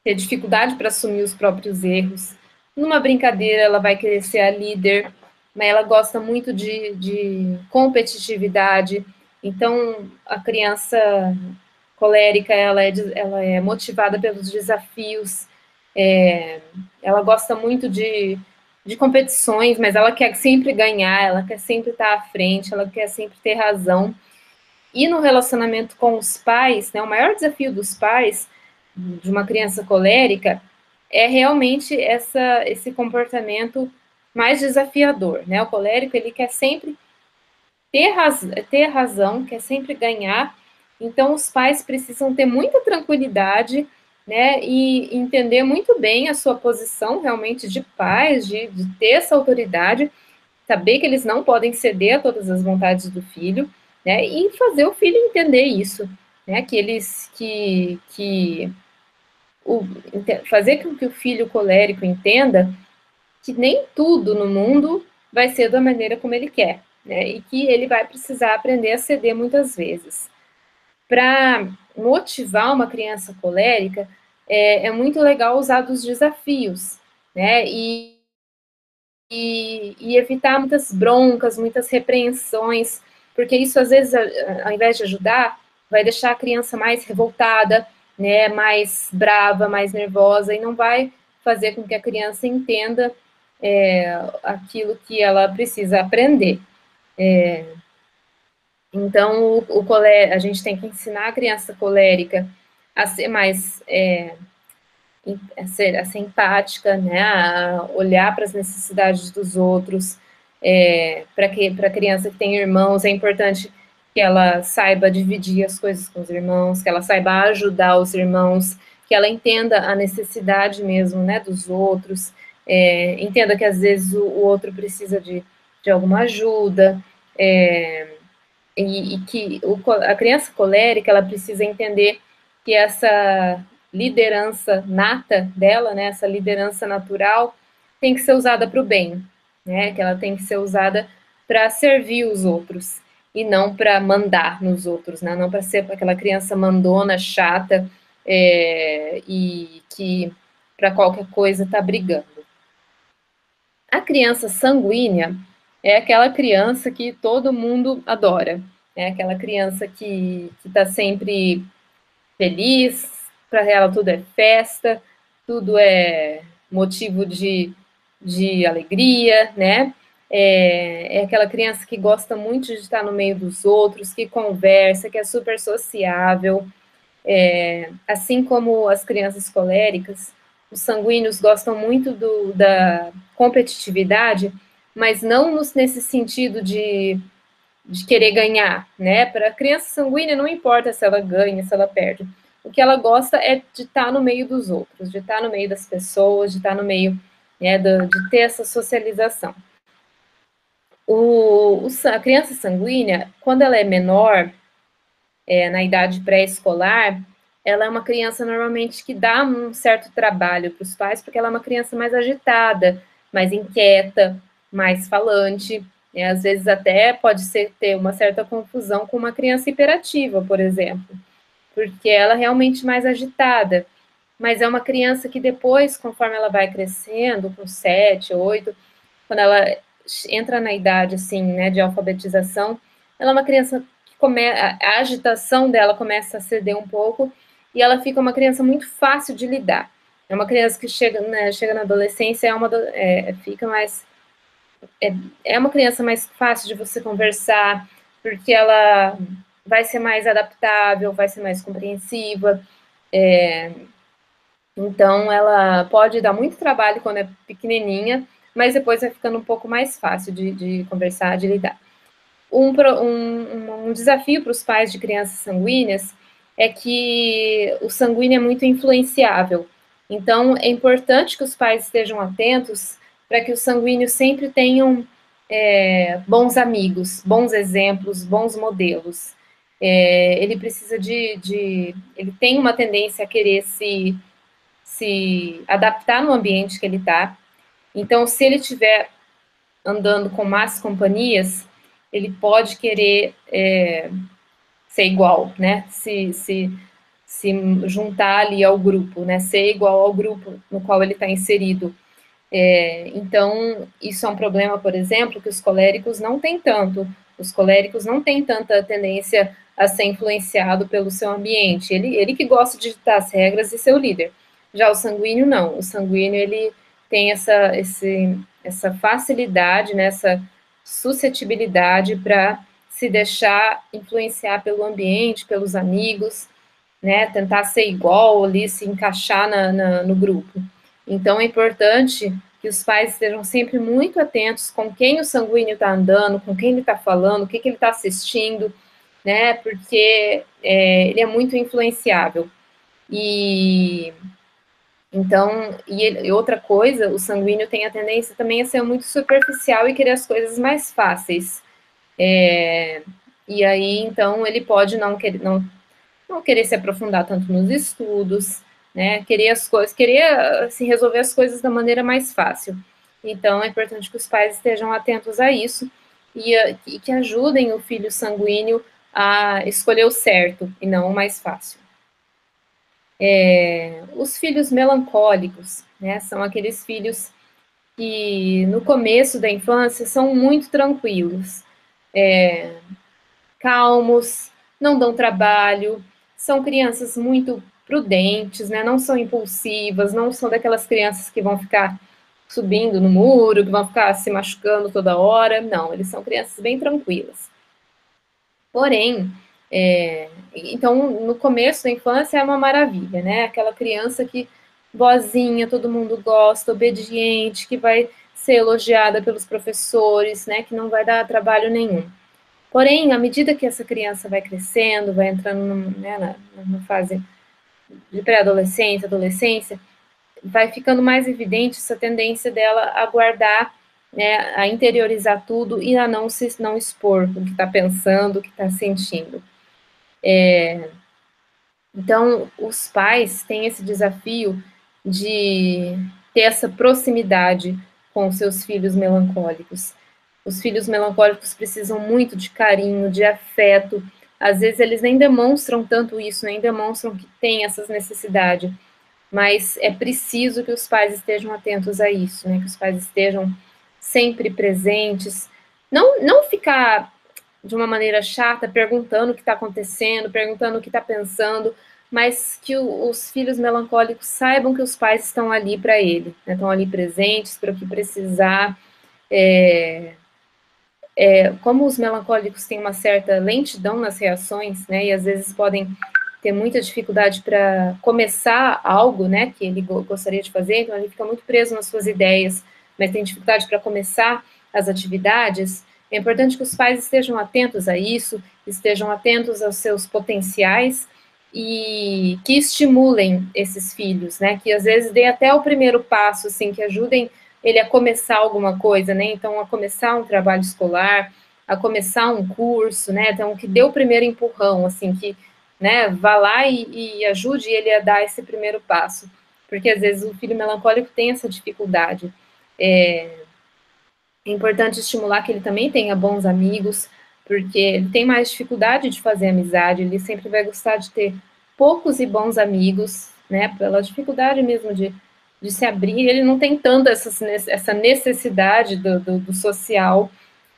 ter dificuldade para assumir os próprios erros. Numa brincadeira, ela vai querer ser a líder, mas ela gosta muito de competitividade. Então, a criança colérica, ela é motivada pelos desafios, ela gosta muito de competições, mas ela quer sempre ganhar, ela quer sempre estar à frente, ela quer sempre ter razão. E no relacionamento com os pais, né, o maior desafio dos pais de uma criança colérica é realmente esse comportamento mais desafiador, né? O colérico, ele quer sempre ter razão, quer sempre ganhar, então os pais precisam ter muita tranquilidade, né, e entender muito bem a sua posição realmente de pais, de ter essa autoridade, saber que eles não podem ceder a todas as vontades do filho, né, e fazer o filho entender isso, né, que fazer com que o filho colérico entenda que nem tudo no mundo vai ser da maneira como ele quer, né? E que ele vai precisar aprender a ceder muitas vezes. Para motivar uma criança colérica, é muito legal usar dos desafios, né? E evitar muitas broncas, muitas repreensões, porque isso, às vezes, ao invés de ajudar, vai deixar a criança mais revoltada, né, mais brava, mais nervosa, e não vai fazer com que a criança entenda aquilo que ela precisa aprender. Então, a gente tem que ensinar a criança colérica a ser mais a ser empática, né, a olhar para as necessidades dos outros. Para a criança que tem irmãos, é importante que ela saiba dividir as coisas com os irmãos, que ela saiba ajudar os irmãos, que ela entenda a necessidade mesmo, né, dos outros, entenda que às vezes o outro precisa de alguma ajuda, e que a criança colérica, ela precisa entender que essa liderança nata dela, né, essa liderança natural, tem que ser usada para o bem, né, que ela tem que ser usada para servir os outros, e não para mandar nos outros, né, não para ser aquela criança mandona, chata, e que para qualquer coisa está brigando. A criança sanguínea é aquela criança que todo mundo adora, é aquela criança que está sempre feliz, para ela tudo é festa, tudo é motivo de alegria, né? É aquela criança que gosta muito de estar no meio dos outros, que conversa, que é super sociável. Assim como as crianças coléricas, os sanguíneos gostam muito da competitividade, mas não nesse sentido de querer ganhar, né? Para a criança sanguínea não importa se ela ganha, se ela perde. O que ela gosta é de estar no meio dos outros, de estar no meio das pessoas, de estar no meio, né, de ter essa socialização. A criança sanguínea, quando ela é menor, na idade pré-escolar, ela é uma criança normalmente que dá um certo trabalho para os pais, porque ela é uma criança mais agitada, mais inquieta, mais falante, às vezes até pode ter uma certa confusão com uma criança hiperativa, por exemplo, porque ela é realmente mais agitada, mas é uma criança que depois, conforme ela vai crescendo, com 7, 8, quando ela entra na idade, assim, né, de alfabetização, ela é uma criança a agitação dela começa a ceder um pouco e ela fica uma criança muito fácil de lidar. É uma criança que chega na adolescência, fica mais... É uma criança mais fácil de você conversar, porque ela vai ser mais adaptável, vai ser mais compreensiva. Então, ela pode dar muito trabalho quando é pequenininha, mas depois vai ficando um pouco mais fácil de conversar, de lidar. Um desafio para os pais de crianças sanguíneas é que o sanguíneo é muito influenciável. Então, é importante que os pais estejam atentos para que os sanguíneos sempre tenham bons amigos, bons exemplos, bons modelos. Ele precisa ele tem uma tendência a querer se adaptar no ambiente que ele está. Então, se ele estiver andando com más companhias, ele pode querer ser igual, né? Se juntar ali ao grupo, né? Ser igual ao grupo no qual ele está inserido. Então, isso é um problema, por exemplo, que os coléricos não têm tanto. Os coléricos não têm tanta tendência a ser influenciado pelo seu ambiente. Ele que gosta de ditar as regras e ser o líder. Já o sanguíneo, não. O sanguíneo, ele tem essa facilidade, né, essa suscetibilidade para se deixar influenciar pelo ambiente, pelos amigos, né, tentar ser igual ali, se encaixar no grupo. Então, é importante que os pais estejam sempre muito atentos com quem o sanguíneo está andando, com quem ele está falando, o que ele está assistindo, né, porque ele é muito influenciável. Então, e outra coisa, o sanguíneo tem a tendência também a ser muito superficial e querer as coisas mais fáceis. E aí, então, ele pode não querer se aprofundar tanto nos estudos, né? Queria assim, resolver as coisas da maneira mais fácil. Então, é importante que os pais estejam atentos a isso e que ajudem o filho sanguíneo a escolher o certo e não o mais fácil. Os filhos melancólicos, né, são aqueles filhos que no começo da infância são muito tranquilos, calmos, não dão trabalho, são crianças muito prudentes, né, não são impulsivas, não são daquelas crianças que vão ficar subindo no muro, que vão ficar se machucando toda hora, não, eles são crianças bem tranquilas. Porém, então, no começo da infância é uma maravilha, né? Aquela criança que boazinha, todo mundo gosta, obediente, que vai ser elogiada pelos professores, né? Que não vai dar trabalho nenhum. Porém, à medida que essa criança vai crescendo, vai entrando né, na fase de pré-adolescência, adolescência, vai ficando mais evidente essa tendência dela a guardar, né, a interiorizar tudo e a não expor o que está pensando, o que está sentindo. Então, os pais têm esse desafio de ter essa proximidade com os seus filhos melancólicos. Os filhos melancólicos precisam muito de carinho, de afeto. Às vezes eles nem demonstram tanto isso, nem demonstram que têm essas necessidades, mas é preciso que os pais estejam atentos a isso, né? Que os pais estejam sempre presentes. Não ficar de uma maneira chata perguntando o que está acontecendo, perguntando o que está pensando, mas que os filhos melancólicos saibam que os pais estão ali para ele, né? Estão ali presentes para o que precisar. Como os melancólicos têm uma certa lentidão nas reações, né? E às vezes podem ter muita dificuldade para começar algo, né, que ele gostaria de fazer, então ele fica muito preso nas suas ideias, mas tem dificuldade para começar as atividades. É importante que os pais estejam atentos a isso, estejam atentos aos seus potenciais e que estimulem esses filhos, né, que às vezes dêem até o primeiro passo, assim, que ajudem ele a começar alguma coisa, né, então a começar um trabalho escolar, a começar um curso, né, então que dê o primeiro empurrão, assim, que, né, vá lá e ajude ele a dar esse primeiro passo, porque às vezes o filho melancólico tem essa dificuldade. É importante estimular que ele também tenha bons amigos, porque ele tem mais dificuldade de fazer amizade, ele sempre vai gostar de ter poucos e bons amigos, né, pela dificuldade mesmo de se abrir, ele não tem tanto essa necessidade do social,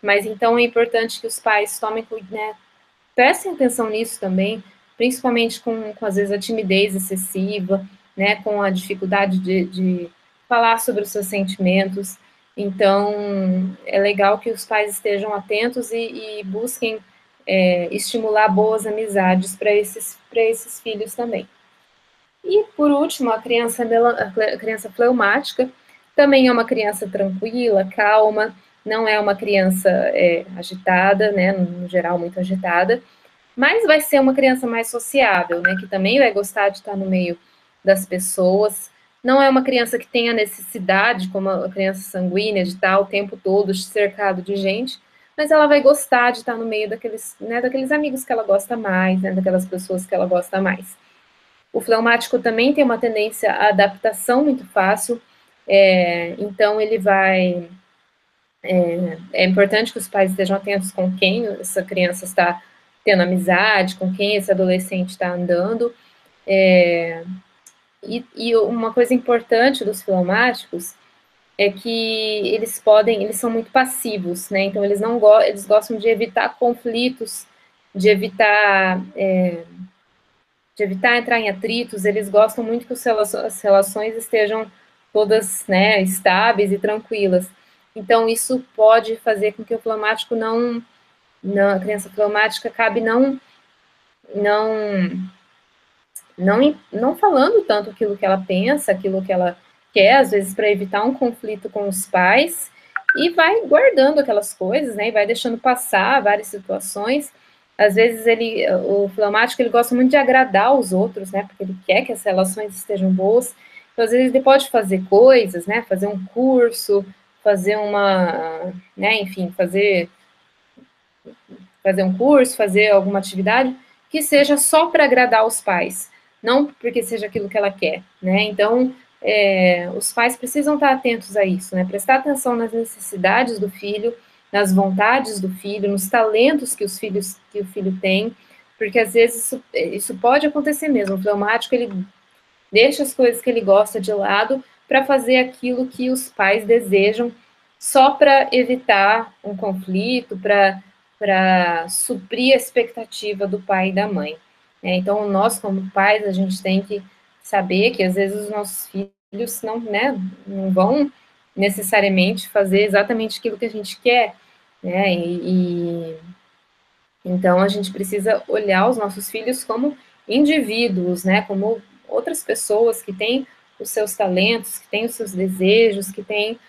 mas então é importante que os pais tomem, né, prestem atenção nisso também, principalmente com às vezes, a timidez excessiva, né, com a dificuldade de falar sobre os seus sentimentos. Então, é legal que os pais estejam atentos e busquem estimular boas amizades para esses filhos também. E, por último, a criança fleumática também é uma criança tranquila, calma, não é uma criança agitada, né, no geral, muito agitada, mas vai ser uma criança mais sociável, né, que também vai gostar de estar no meio das pessoas. Não é uma criança que tenha necessidade, como a criança sanguínea, de estar o tempo todo cercado de gente, mas ela vai gostar de estar no meio daqueles amigos que ela gosta mais, né, daquelas pessoas que ela gosta mais. O fleumático também tem uma tendência à adaptação muito fácil, então ele vai... É importante que os pais estejam atentos com quem essa criança está tendo amizade, com quem esse adolescente está andando. E uma coisa importante dos fleumáticos é que eles são muito passivos, né? Então eles gostam de evitar conflitos, de evitar entrar em atritos, eles gostam muito que as relações estejam todas, né, estáveis e tranquilas. Então, isso pode fazer com que o fleumático a criança fleumática acabe não falando tanto aquilo que ela pensa, aquilo que ela quer, às vezes para evitar um conflito com os pais, e vai guardando aquelas coisas, né, e vai deixando passar várias situações. Às vezes o fleumático, ele gosta muito de agradar os outros, né, porque ele quer que as relações estejam boas. Então, às vezes ele pode fazer coisas, né, fazer um curso, fazer né, enfim, fazer um curso, fazer alguma atividade que seja só para agradar os pais, não porque seja aquilo que ela quer, né? Então, os pais precisam estar atentos a isso, né? Prestar atenção nas necessidades do filho, nas vontades do filho, nos talentos que o filho tem, porque às vezes isso pode acontecer mesmo. O fleumático, ele deixa as coisas que ele gosta de lado para fazer aquilo que os pais desejam, só para evitar um conflito, para suprir a expectativa do pai e da mãe. Então, nós, como pais, a gente tem que saber que às vezes os nossos filhos não, né, não vão necessariamente fazer exatamente aquilo que a gente quer, né? Então a gente precisa olhar os nossos filhos como indivíduos, né? Como outras pessoas que têm os seus talentos, que têm os seus desejos, que têm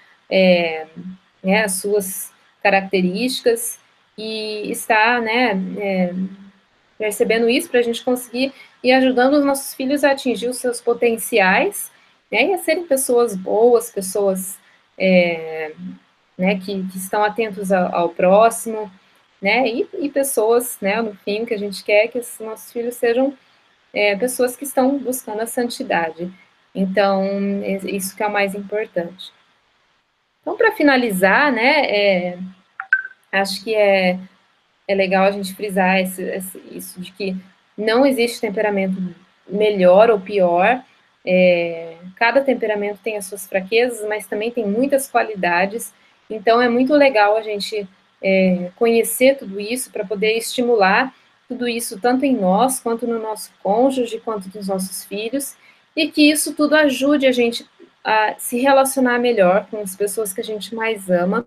né, as suas características e estar, né, percebendo isso para a gente conseguir ir ajudando os nossos filhos a atingir os seus potenciais, né, e a serem pessoas boas, pessoas né, que estão atentos ao próximo, né, e pessoas, né, no fim, que a gente quer que os nossos filhos sejam pessoas que estão buscando a santidade. Então, isso que é o mais importante. Então, para finalizar, né, acho que é legal a gente frisar isso de que não existe temperamento melhor ou pior. Cada temperamento tem as suas fraquezas, mas também tem muitas qualidades. Então é muito legal a gente conhecer tudo isso para poder estimular tudo isso tanto em nós, quanto no nosso cônjuge, quanto nos nossos filhos, e que isso tudo ajude a gente a se relacionar melhor com as pessoas que a gente mais ama,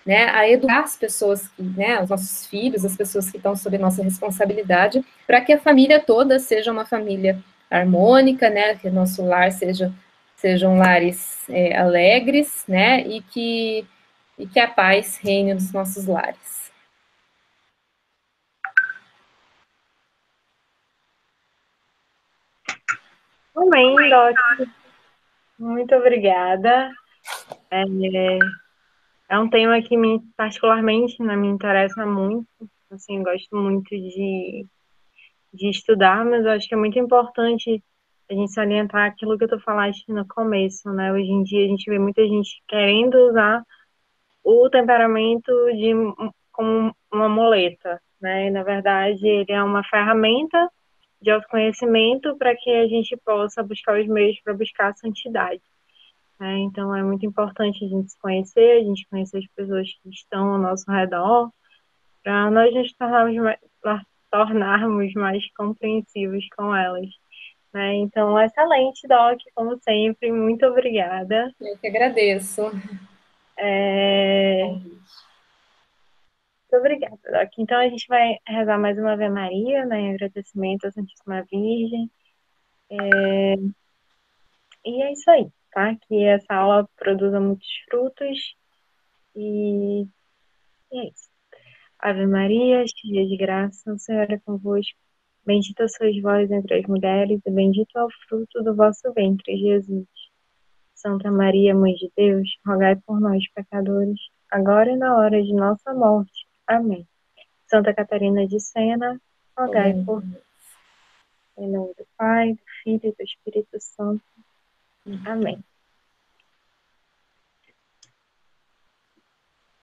né, a educar as pessoas, né, os nossos filhos, as pessoas que estão sob nossa responsabilidade, para que a família toda seja uma família harmônica, né, que o nosso lar sejam lares alegres, né, e que a paz reine nos nossos lares. Amém, Doc. Muito obrigada. É, é um tema que particularmente, né, me interessa muito. Assim, gosto muito de estudar, mas eu acho que é muito importante a gente salientar aquilo que tu falaste no começo, né? Hoje em dia a gente vê muita gente querendo usar o temperamento como uma muleta, né? E, na verdade, ele é uma ferramenta de autoconhecimento para que a gente possa buscar os meios para buscar a santidade. Né? Então, é muito importante a gente se conhecer, a gente conhecer as pessoas que estão ao nosso redor, para nós tornarmos mais compreensivos com elas. Né? Então, excelente, Doc, como sempre, muito obrigada. Eu que agradeço. Muito obrigada, Doc. Então, a gente vai rezar mais uma Ave Maria, né, em agradecimento à Santíssima Virgem. E é isso aí, tá? Que essa aula produza muitos frutos e, e é isso. Ave Maria, cheia de graça, o Senhor é convosco. Bendita sois vós entre as mulheres, e bendito é o fruto do vosso ventre, Jesus. Santa Maria, Mãe de Deus, rogai por nós, pecadores, agora e na hora de nossa morte. Amém. Santa Catarina de Sena, rogai por nós. Em nome do Pai, do Filho e do Espírito Santo. Amém.